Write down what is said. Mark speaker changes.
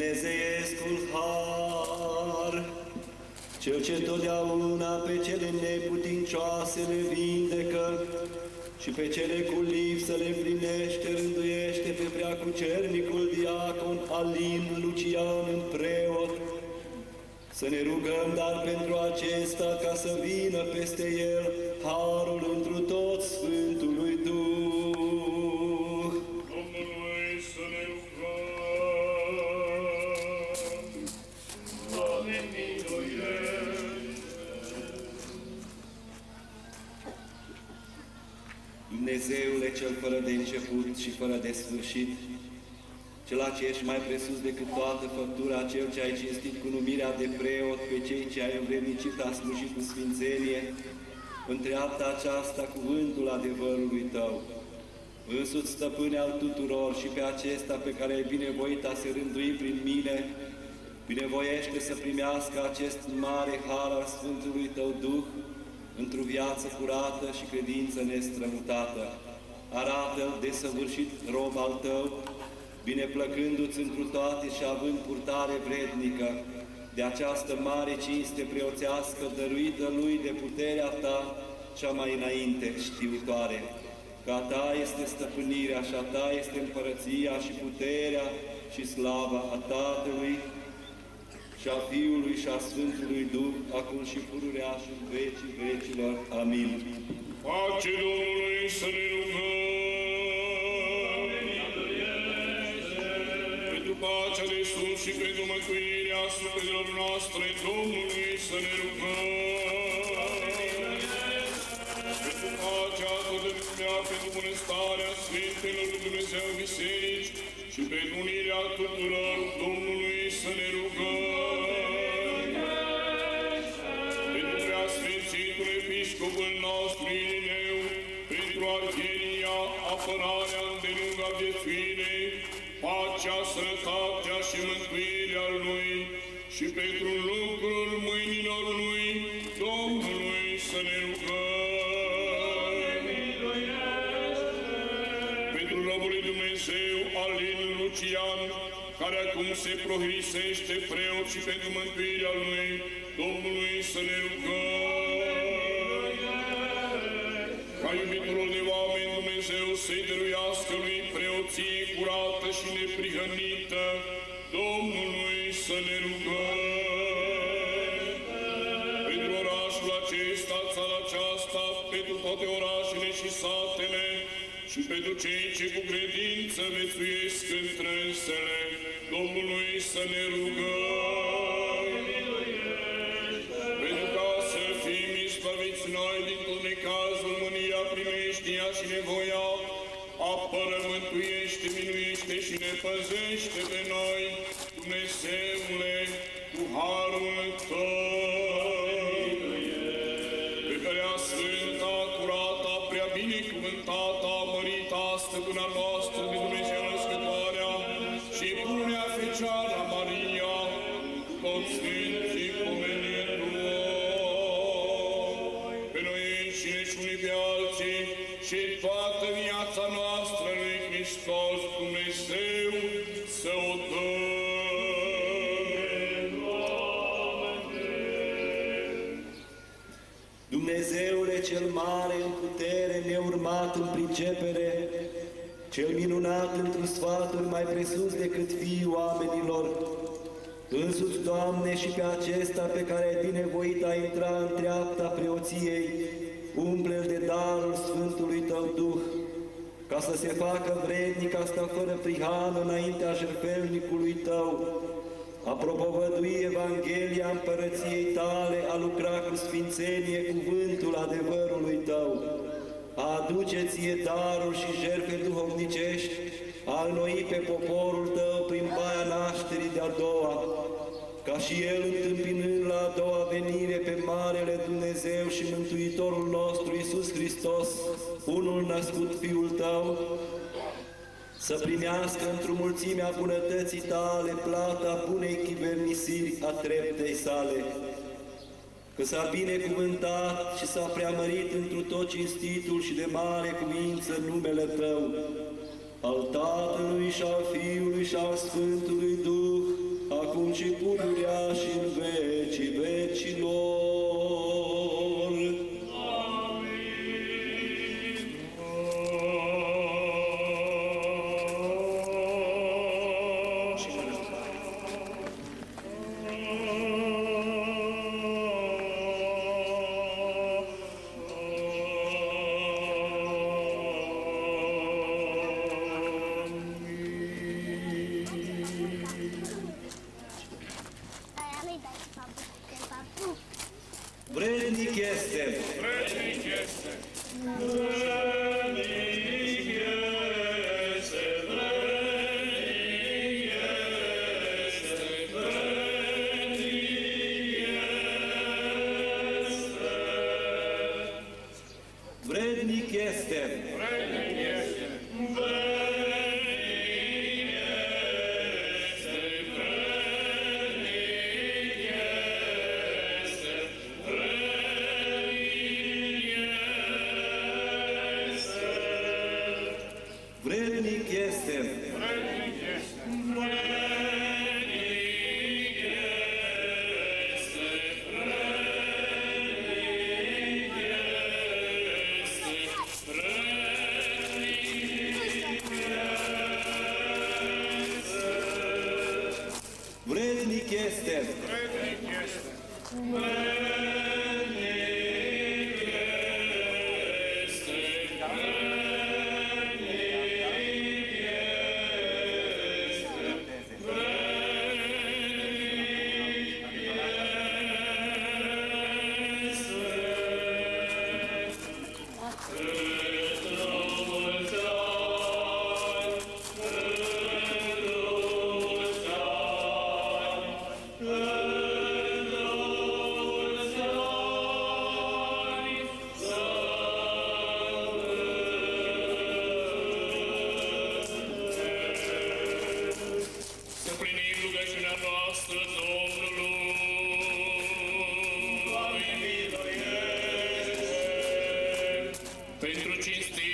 Speaker 1: Dumnezeiescul har, Cel ce totdeauna pe cele neputincioase le vindecă și pe cele cu lipsă le împlinește, rânduiește pe preacucernicul diacon Alin Lucian în preot, să ne rugăm dar pentru acesta ca să vină peste el harul întru tot Sfântului Duh.
Speaker 2: Domnului să ne rugăm. Doamne, miluiește!
Speaker 1: Dumnezeule cel fără de început și fără de sfârșit, Cela ce ești mai presus decât toată făptura, Cel ce ai cinstit cu numirea de preot pe cei ce ai învrednicit a sluji cu sfințenie, întreaptă aceasta cuvântul adevărului Tău. Însuți stăpâne al tuturor și pe acesta pe care ai binevoit a se rândui prin mine, binevoiește să primească acest mare har al Sfântului Tău Duh, într-o viață curată și credință nestrămutată. Arată-l desăvârșit rob al Tău, bineplăcându-ți întru toate și având purtare vrednică de această mare cinste preoțească dăruită lui de puterea Ta cea mai înainte știutoare. Că a Ta este stăpânirea și a Ta este împărăția și puterea și slava a Tatălui și a Fiului și a Sfântului Duh, acum și pururea și în vecii vecilor. Amin.
Speaker 2: Pace Domnului să ne rugăm! Pentru pacea de sus și pentru mântuirea sufletelor noastre, Domnului să ne rugăm! Pentru pacea toată lumea, pentru bunăstarea Sfintelor lui Dumnezeu Biserici și pentru unirea tuturor, Domnului să ne rugăm! Pentru preasfințitul episcopul nostru Irineu, pentru arhieria, apărarea îndelungă a viețuirii, pacea, sănătatea și mântuirea lui și pentru lucrul mâinilor lui, Domnului să ne rugăm! Pentru robul lui Dumnezeu, Alin Lucian, care acum se prohrisește preot și pentru mântuirea lui, Domnului să ne rugăm! Ca iubitorul de oameni, Dumnezeu să-i dăruiască lui preoție curată și neprihănită, Domnului să ne rugăm! Pentru orașul acesta, țara aceasta, pentru toate orașele și satele, și pentru cei ce cu credință viețuiesc între însele, Domnului să ne rugăm! Pentru ca să fim izbăviți noi din tot necazul, mânia, primeștia și nevoia, apără, mântuiește, minuiește și ne păzește pe noi, Dumnezeule, cu harul Tău! Pe care a sfânta, curata, prea binecuvântată, mărita, stăpâna noastră de Dumnezeu Născătoarea și pururea Fecioara Maria, toți sfinții pomenindu-o, pe noi înșine și unii pe alții și toată viața noastră lui Hristos Dumnezeu să o dă.
Speaker 1: Dumnezeule cel mare în putere, neurmat în pricepere, cel minunat într-un sfaturi mai presus decât fiii oamenilor, însuți, Doamne, și pe acesta pe care ai binevoit a intra în treapta preoției, umple-l de darul Sfântului Tău Duh, ca să se facă vrednic asta fără prihană înaintea jertfelnicului Tău, a propovădui Evanghelia Împărăției Tale, a lucra cu sfințenie cuvântul adevărului Tău, a aduce Ție daruri și jertfe duhovnicești, a înnoi pe poporul Tău prin baia nașterii de-a doua, ca și El, întâmpinând la a doua venire pe Marele Dumnezeu și Mântuitorul nostru Iisus Hristos, unul născut Fiul Tău, să primească într-o mulțimea bunătății Tale plata bunei chivernisiri a treptei Sale, că s-a binecuvântat și s-a preamărit întru tot cinstitul și de mare cuvință numele Tău, al Tatălui și al Fiului și al Sfântului Duh, și pururea și în vecii vecilor. Vrednic este.
Speaker 2: Vrednic este.
Speaker 1: Vrednic este.
Speaker 2: Vrednic este.
Speaker 1: Vrednic este.
Speaker 2: Vrednic este.
Speaker 1: Vrednic este.
Speaker 2: Vrednic este. Să plinim rugăciunea noastră Domnului. Pentru cinstirea